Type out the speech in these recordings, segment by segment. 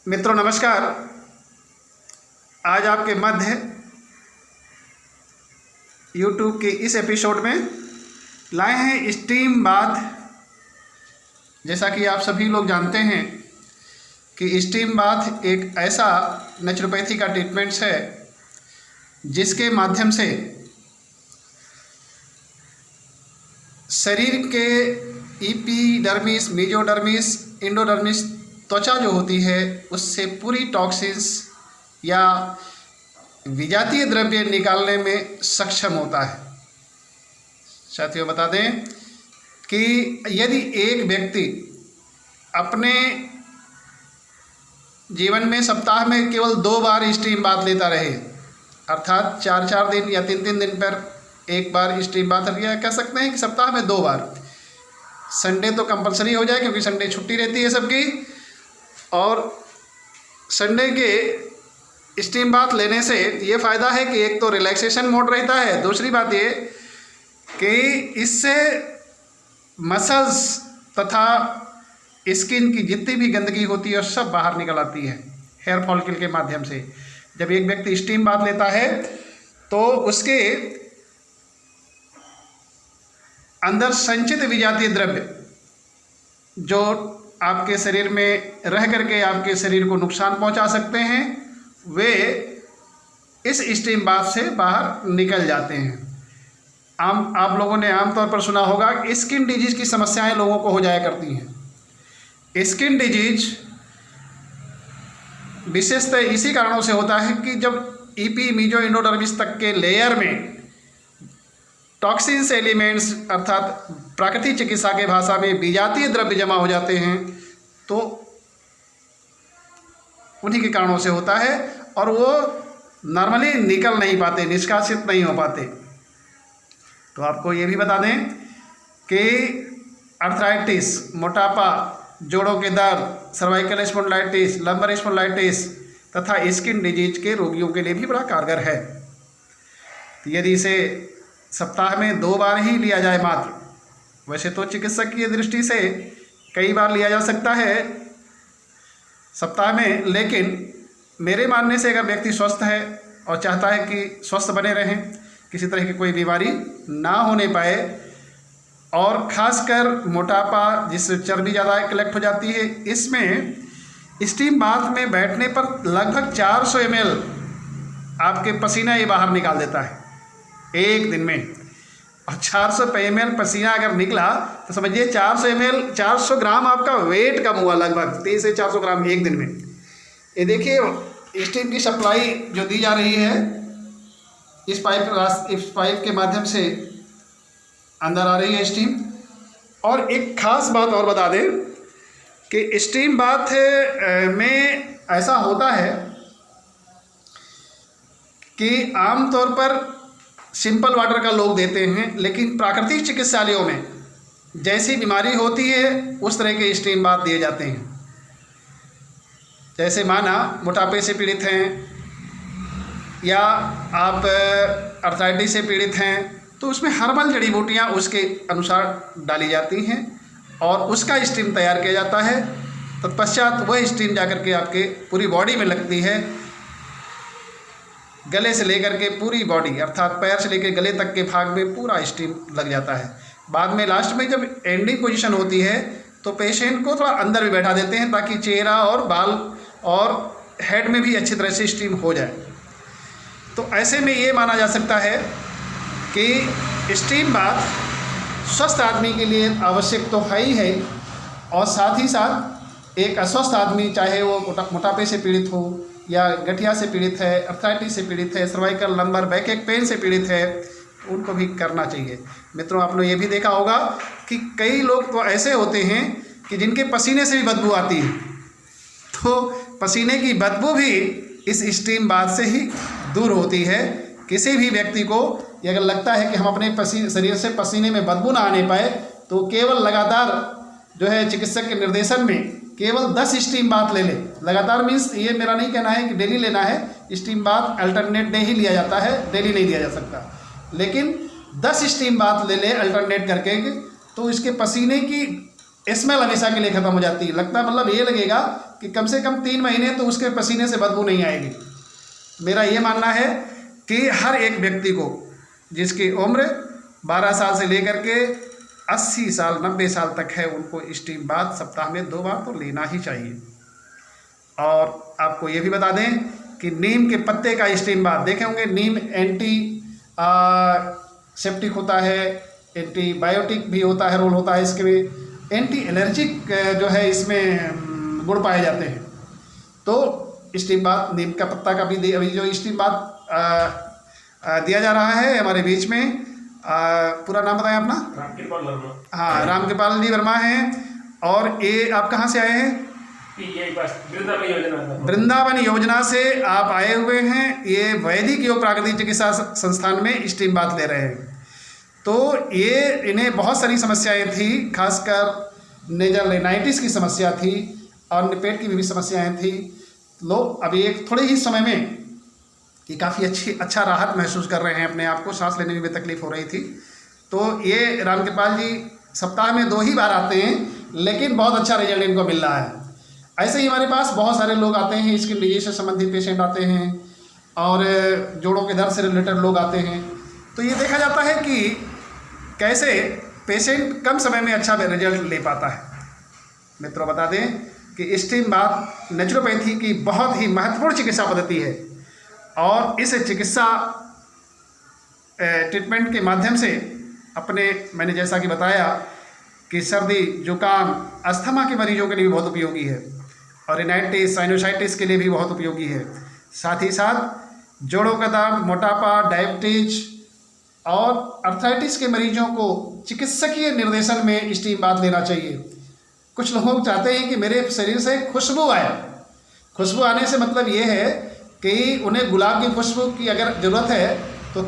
मित्रों नमस्कार। आज आपके मध्य YouTube के इस एपिसोड में लाए हैं स्टीम बाथ। जैसा कि आप सभी लोग जानते हैं कि स्टीम बाथ एक ऐसा नेचुरोपैथी का ट्रीटमेंट्स है जिसके माध्यम से शरीर के एपिडर्मिस, मेसोडर्मिस, एंडोडर्मिस त्वचा जो होती है उससे पूरी टॉक्सिन्स या विजातीय द्रव्य निकालने में सक्षम होता है। साथियों बता दें कि यदि एक व्यक्ति अपने जीवन में सप्ताह में केवल 2 बार स्टीम बाथ लेता रहे, अर्थात 4-4 दिन या 3-3 दिन पर एक बार स्टीम बाथ लिया, कह सकते हैं कि सप्ताह में 2 बार। संडे तो कंपलसरी हो जाए क्योंकि संडे छुट्टी रहती है सबकी, और संडे के स्टीम बाथ लेने से ये फ़ायदा है कि एक तो रिलैक्सेशन मोड रहता है, दूसरी बात ये कि इससे मसल्स तथा स्किन की जितनी भी गंदगी होती है सब बाहर निकल आती है हेयर फॉलिकल के माध्यम से। जब एक व्यक्ति स्टीम बाथ लेता है तो उसके अंदर संचित विजातीय द्रव्य जो आपके शरीर में रह करके आपके शरीर को नुकसान पहुंचा सकते हैं, वे इस स्टीम बाथ से बाहर निकल जाते हैं। आप लोगों ने आमतौर पर सुना होगा स्किन डिजीज की समस्याएं लोगों को हो जाया करती हैं। स्किन डिजीज विशेषतः इसी कारणों से होता है कि जब ईपी, मीजो, एंडोडर्मिस तक के लेयर में टॉक्सिन्स एलिमेंट्स अर्थात प्राकृतिक चिकित्सा के भाषा में विजातीय द्रव्य जमा हो जाते हैं, तो उन्हीं के कारणों से होता है और वो नॉर्मली निकल नहीं पाते, निष्कासित नहीं हो पाते। तो आपको ये भी बता दें कि अर्थराइटिस, मोटापा, जोड़ों के दर्द, सर्वाइकल स्पॉन्डिलाइटिस, लंबर स्पॉन्डिलाइटिस तथा स्किन डिजीज के रोगियों के लिए भी बड़ा कारगर है। तो यदि इसे सप्ताह में 2 बार ही लिया जाए मात्र, वैसे तो चिकित्सक की दृष्टि से कई बार लिया जा सकता है सप्ताह में, लेकिन मेरे मानने से अगर व्यक्ति स्वस्थ है और चाहता है कि स्वस्थ बने रहें, किसी तरह की कोई बीमारी ना होने पाए, और ख़ासकर मोटापा जिससे चर्बी ज़्यादा कलेक्ट हो जाती है, इसमें स्टीम बाथ में बैठने पर लगभग 400 ml आपके पसीना ये बाहर निकाल देता है एक दिन में। और 400 ml पसीना अगर निकला तो समझिए 400 ml 400 ग्राम आपका वेट कम हुआ, लगभग 300 से 400 ग्राम एक दिन में। ये देखिए स्टीम की सप्लाई जो दी जा रही है इस पाइप के माध्यम से अंदर आ रही है स्टीम। और एक ख़ास बात और बता दें कि स्टीम बाथ में ऐसा होता है कि आमतौर पर सिंपल वाटर का लोग देते हैं, लेकिन प्राकृतिक चिकित्सालयों में जैसी बीमारी होती है उस तरह के स्टीम बाथ दिए जाते हैं। जैसे माना मोटापे से पीड़ित हैं या आप अर्थराइटिस से पीड़ित हैं, तो उसमें हर्बल जड़ी बूटियाँ उसके अनुसार डाली जाती हैं और उसका स्टीम तैयार किया जाता है। तत्पश्चात वह स्टीम जाकर के आपके पूरी बॉडी में लगती है, गले से लेकर के पूरी बॉडी अर्थात पैर से लेकर गले तक के भाग में पूरा स्टीम लग जाता है। बाद में लास्ट में जब एंडिंग पोजीशन होती है तो पेशेंट को थोड़ा अंदर भी बैठा देते हैं ताकि चेहरा और बाल और हेड में भी अच्छी तरह से स्टीम हो जाए। तो ऐसे में ये माना जा सकता है कि स्टीम बाथ स्वस्थ आदमी के लिए आवश्यक तो है ही है, और साथ ही साथ एक अस्वस्थ आदमी, चाहे वो मोटापे से पीड़ित हो या गठिया से पीड़ित है, अर्थराइटिस से पीड़ित है, सर्वाइकल, लंबर, बैक एक पेन से पीड़ित है, उनको भी करना चाहिए। मित्रों आपने ये भी देखा होगा कि कई लोग तो ऐसे होते हैं कि जिनके पसीने से भी बदबू आती है, तो पसीने की बदबू भी इस स्टीम बाथ से ही दूर होती है। किसी भी व्यक्ति को अगर लगता है कि हम अपने शरीर से पसीने में बदबू ना आने पाए, तो केवल लगातार जो है चिकित्सक के निर्देशन में केवल 10 स्टीम बाथ ले ले। लगातार मीन्स ये मेरा नहीं कहना है कि डेली लेना है, स्टीम बाथ अल्टरनेट डे ही लिया जाता है, डेली नहीं दिया जा सकता, लेकिन 10 स्टीम बाथ ले ले अल्टरनेट करके, तो इसके पसीने की स्मेल हमेशा के लिए ख़त्म हो जाती है। लगता मतलब ये लगेगा कि कम से कम 3 महीने तो उसके पसीने से बदबू नहीं आएगी। मेरा ये मानना है कि हर एक व्यक्ति को जिसकी उम्र 12 साल से लेकर के 80 साल 90 साल तक है, उनको स्टीम बाथ सप्ताह में 2 बार तो लेना ही चाहिए। और आपको ये भी बता दें कि नीम के पत्ते का स्टीम बाथ देखे होंगे। नीम एंटी सेप्टिक होता है, एंटीबायोटिक भी होता है, रोल होता है इसके में, एंटी एलर्जिक जो है इसमें गुण पाए जाते हैं। तो स्टीम बाथ नीम का पत्ता का भी अभी जो स्टीम बाथ दिया जा रहा है हमारे बीच में, पूरा नाम बताएं अपना? रामकृपाल वर्मा। हाँ, रामकृपाल जी वर्मा हैं। और ये आप कहाँ से आए हैं? वृंदावन योजना से आप आए हुए हैं। ये वैदिक योग प्राकृतिक चिकित्सा संस्थान में स्टीम बाथ ले रहे हैं। तो ये इन्हें बहुत सारी समस्याएं थी, खासकर नेजल रेनाइटिस की समस्या थी और पेट की भी समस्याएं थी। लोग अभी एक थोड़े ही समय में कि काफ़ी अच्छा राहत महसूस कर रहे हैं अपने आप को, सांस लेने में भी तकलीफ हो रही थी। तो ये रामकृपाल जी सप्ताह में 2 ही बार आते हैं, लेकिन बहुत अच्छा रिजल्ट इनको मिल रहा है। ऐसे ही हमारे पास बहुत सारे लोग आते हैं, स्किन डिजीज से संबंधित पेशेंट आते हैं और जोड़ों के दर्द से रिलेटेड लोग आते हैं। तो ये देखा जाता है कि कैसे पेशेंट कम समय में अच्छा रिजल्ट ले पाता है। मित्रों, बता दें कि स्टीम बाथ नेचुरोपैथी की बहुत ही महत्वपूर्ण चिकित्सा पद्धति है और इस चिकित्सा ट्रीटमेंट के माध्यम से मैंने जैसा कि बताया कि सर्दी, जुकाम, अस्थमा के मरीजों के लिए भी बहुत उपयोगी है और रेनाइटिस, साइनोसाइटिस के लिए भी बहुत उपयोगी है। साथ ही साथ जोड़ों का दर्द, मोटापा, डायबिटीज और अर्थराइटिस के मरीजों को चिकित्सकीय निर्देशन में स्टीम बाथ लेना चाहिए। कुछ लोग चाहते हैं कि मेरे शरीर से खुशबू आए। खुशबू आने से मतलब ये है कि उन्हें गुलाब की खुशबू की अगर ज़रूरत है तो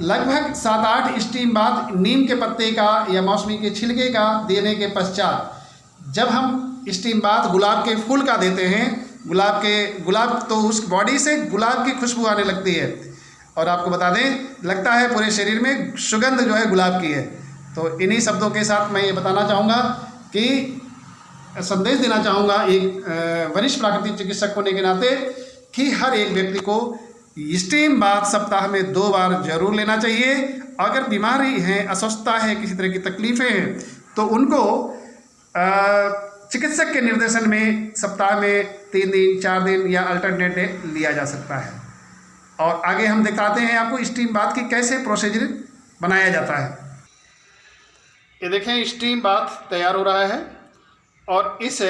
लगभग 7-8 स्टीम बाथ नीम के पत्ते का या मौसमी के छिलके का देने के पश्चात जब हम स्टीम बाथ गुलाब के फूल का देते हैं, गुलाब तो उस बॉडी से गुलाब की खुशबू आने लगती है और आपको बता दें लगता है पूरे शरीर में सुगंध जो है गुलाब की है। तो इन्हीं शब्दों के साथ मैं ये बताना चाहूँगा कि संदेश देना चाहूँगा एक वरिष्ठ प्राकृतिक चिकित्सक होने के नाते कि हर एक व्यक्ति को स्टीम बाथ सप्ताह में 2 बार जरूर लेना चाहिए। अगर बीमारी है, अस्वस्थता है, किसी तरह की तकलीफ़ें हैं तो उनको चिकित्सक के निर्देशन में सप्ताह में 3 दिन, 4 दिन या अल्टरनेट डे लिया जा सकता है। और आगे हम दिखाते हैं आपको स्टीम बाथ की कैसे प्रोसीजर बनाया जाता है। ये देखें, स्टीम बाथ तैयार हो रहा है और इस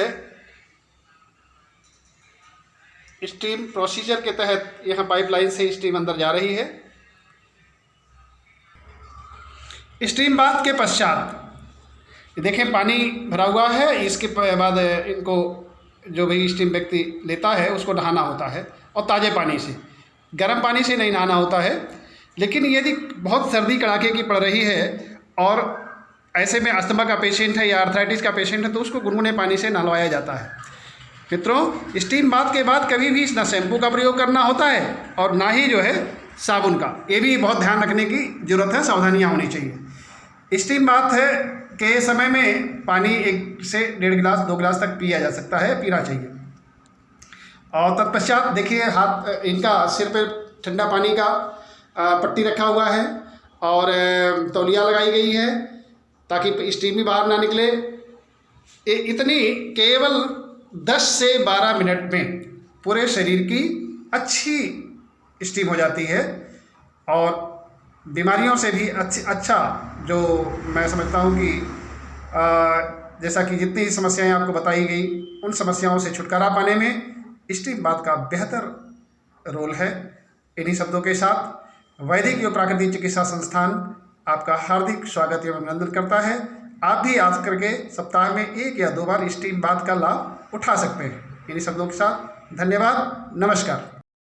स्टीम प्रोसीजर के तहत यहाँ पाइपलाइन से स्टीम अंदर जा रही है। स्टीम बाथ के पश्चात देखें पानी भरा हुआ है, इसके बाद इनको जो भी स्टीम व्यक्ति लेता है उसको नहाना होता है और ताज़े पानी से, गर्म पानी से नहीं नहाना होता है। लेकिन यदि बहुत सर्दी कड़ाके की पड़ रही है और ऐसे में अस्थमा का पेशेंट है या अर्थराइटिस का पेशेंट है तो उसको गुनगुने पानी से नहलवाया जाता है। मित्रों, स्टीम बाथ के बाद कभी भी ना शैम्पू का प्रयोग करना होता है और ना ही जो है साबुन का। ये भी बहुत ध्यान रखने की ज़रूरत है, सावधानियाँ होनी चाहिए। स्टीम बाथ के समय में पानी 1 से 1.5 गिलास 2 गिलास तक पिया जा सकता है, पीना चाहिए। और तत्पश्चात देखिए हाथ इनका सिर पे ठंडा पानी का पट्टी रखा हुआ है और तौलिया लगाई गई है ताकि स्टीम भी बाहर ना निकले। इतनी केवल 10 से 12 मिनट में पूरे शरीर की अच्छी स्टीम हो जाती है और बीमारियों से भी अच्छा जो मैं समझता हूँ कि जैसा कि जितनी समस्याएं आपको बताई गई उन समस्याओं से छुटकारा पाने में स्टीम बाथ का बेहतर रोल है। इन्हीं शब्दों के साथ वैदिक एवं प्राकृतिक चिकित्सा संस्थान आपका हार्दिक स्वागत एवं अभिनंदन करता है। आप भी आज करके सप्ताह में 1 या 2 बार स्टीम बाथ का लाभ उठा सकते हैं। इन्हीं शब्दों के साथ धन्यवाद, नमस्कार।